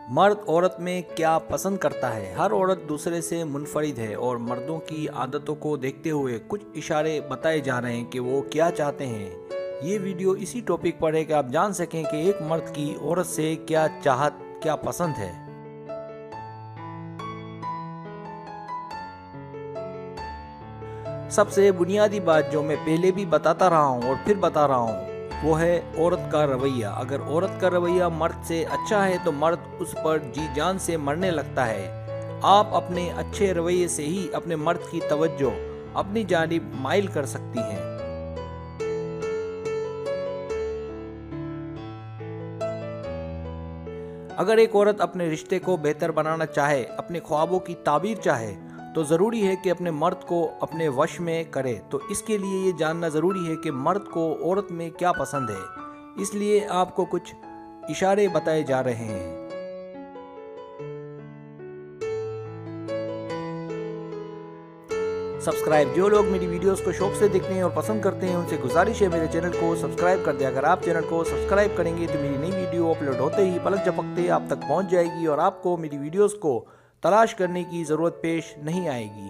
مرد عورت میں کیا پسند کرتا ہے؟ ہر عورت دوسرے سے منفرد ہے اور مردوں کی عادتوں کو دیکھتے ہوئے کچھ اشارے بتائے جا رہے ہیں کہ وہ کیا چاہتے ہیں۔ یہ ویڈیو اسی ٹاپک پر ہے کہ آپ جان سکیں کہ ایک مرد کی عورت سے کیا چاہت، کیا پسند ہے۔ سب سے بنیادی بات جو میں پہلے بھی بتاتا رہا ہوں اور پھر بتا رہا ہوں وہ ہے عورت کا رویہ۔ اگر عورت کا رویہ مرد سے اچھا ہے تو مرد اس پر جی جان سے مرنے لگتا ہے۔ آپ اپنے اچھے رویے سے ہی اپنے مرد کی توجہ اپنی جانب مائل کر سکتی ہیں۔ اگر ایک عورت اپنے رشتے کو بہتر بنانا چاہے، اپنے خوابوں کی تعبیر چاہے، تو ضروری ہے کہ اپنے مرد کو اپنے وش میں کرے۔ تو اس کے لیے یہ جاننا ضروری ہے کہ مرد کو عورت میں کیا پسند ہے۔ اس لیے آپ کو کچھ اشارے بتائے جا رہے ہیں۔ سبسکرائب، جو لوگ میری ویڈیوز کو شوق سے دیکھتے ہیں اور پسند کرتے ہیں ان سے گزارش ہے میرے چینل کو سبسکرائب کر دیں۔ اگر آپ چینل کو سبسکرائب کریں گے تو میری نئی ویڈیو اپلوڈ ہوتے ہی پلک جھپکتے آپ تک پہنچ جائے گی اور آپ کو میری ویڈیوز کو تلاش کرنے کی ضرورت پیش نہیں آئے گی۔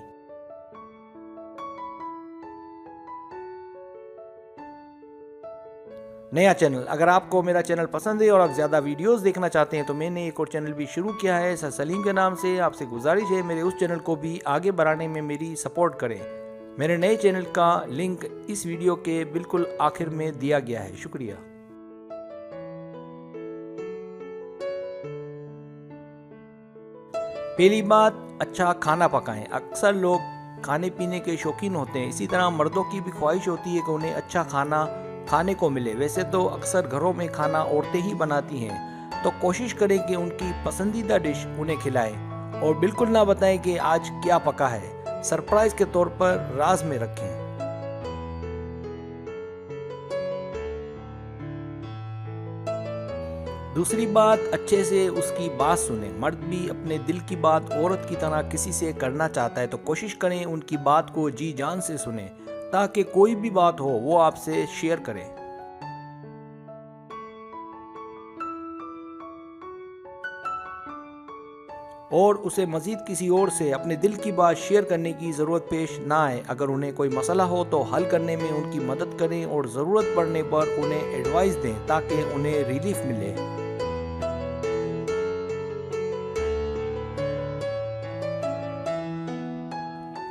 نیا چینل، اگر آپ کو میرا چینل پسند ہے اور آپ زیادہ ویڈیوز دیکھنا چاہتے ہیں تو میں نے ایک اور چینل بھی شروع کیا ہے سر سلیم کے نام سے۔ آپ سے گزارش ہے میرے اس چینل کو بھی آگے بڑھانے میں میری سپورٹ کریں۔ میرے نئے چینل کا لنک اس ویڈیو کے بالکل آخر میں دیا گیا ہے۔ شکریہ۔ پہلی بات، اچھا کھانا پکائیں۔ اکثر لوگ کھانے پینے کے شوقین ہوتے ہیں، اسی طرح مردوں کی بھی خواہش ہوتی ہے کہ انہیں اچھا کھانا کھانے کو ملے۔ ویسے تو اکثر گھروں میں کھانا عورتیں ہی بناتی ہیں، تو کوشش کریں کہ ان کی پسندیدہ ڈش انہیں کھلائیں اور بالکل نہ بتائیں کہ آج کیا پکا ہے۔ سرپرائز کے طور پر راز میں رکھیں۔ دوسری بات، اچھے سے اس کی بات سنیں۔ مرد بھی اپنے دل کی بات عورت کی طرح کسی سے کرنا چاہتا ہے، تو کوشش کریں ان کی بات کو جی جان سے سنیں تاکہ کوئی بھی بات ہو وہ آپ سے شیئر کریں۔ اور اسے مزید کسی اور سے اپنے دل کی بات شیئر کرنے کی ضرورت پیش نہ آئے۔ اگر انہیں کوئی مسئلہ ہو تو حل کرنے میں ان کی مدد کریں اور ضرورت پڑنے پر انہیں ایڈوائز دیں تاکہ انہیں ریلیف ملے۔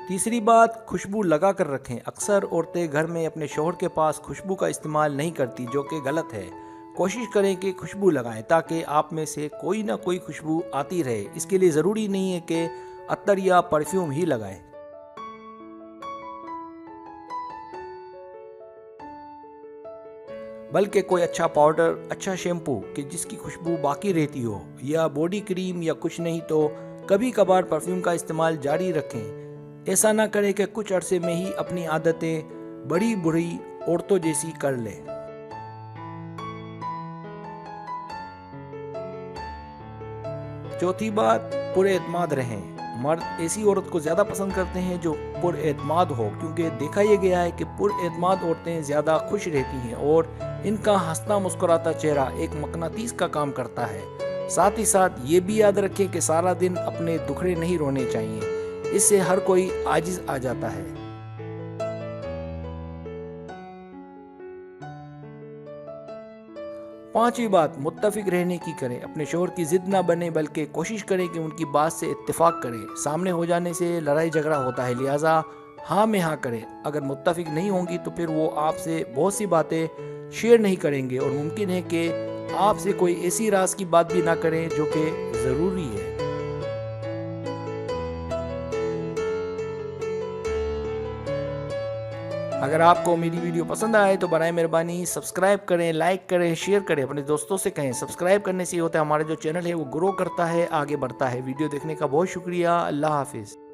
تیسری بات، خوشبو لگا کر رکھیں۔ اکثر عورتیں گھر میں اپنے شوہر کے پاس خوشبو کا استعمال نہیں کرتی، جو کہ غلط ہے۔ کوشش کریں کہ خوشبو لگائیں تاکہ آپ میں سے کوئی نہ کوئی خوشبو آتی رہے۔ اس کے لیے ضروری نہیں ہے کہ عطر یا پرفیوم ہی لگائیں۔ بلکہ کوئی اچھا پاؤڈر، اچھا شیمپو کہ جس کی خوشبو باقی رہتی ہو، یا باڈی کریم، یا کچھ نہیں تو کبھی کبھار پرفیوم کا استعمال جاری رکھیں۔ ایسا نہ کریں کہ کچھ عرصے میں ہی اپنی عادتیں بڑی بری عورتوں جیسی کر لیں۔ چوتھی بات، پر اعتماد رہیں۔ مرد ایسی عورت کو زیادہ پسند کرتے ہیں جو پر اعتماد ہو، کیونکہ دیکھا یہ گیا ہے کہ پر اعتماد عورتیں زیادہ خوش رہتی ہیں اور ان کا ہنستا مسکراتا چہرہ ایک مقناطیس کا کام کرتا ہے۔ ساتھ ہی ساتھ یہ بھی یاد رکھیں کہ سارا دن اپنے دکھڑے نہیں رونے چاہیے، اس سے ہر کوئی عاجز آ جاتا ہے۔ پانچویں بات، متفق رہنے کی کریں۔ اپنے شوہر کی ضد نہ بنیں بلکہ کوشش کریں کہ ان کی بات سے اتفاق کریں۔ سامنے ہو جانے سے لڑائی جھگڑا ہوتا ہے، لہٰذا ہاں میں ہاں کریں۔ اگر متفق نہیں ہوں گی تو پھر وہ آپ سے بہت سی باتیں شیئر نہیں کریں گے اور ممکن ہے کہ آپ سے کوئی ایسی راز کی بات بھی نہ کریں جو کہ ضروری ہے۔ اگر آپ کو میری ویڈیو پسند آئے تو برائے مہربانی سبسکرائب کریں، لائک کریں، شیئر کریں، اپنے دوستوں سے کہیں۔ سبسکرائب کرنے سے یہ ہوتا ہے ہمارا جو چینل ہے وہ گرو کرتا ہے، آگے بڑھتا ہے۔ ویڈیو دیکھنے کا بہت شکریہ۔ اللہ حافظ۔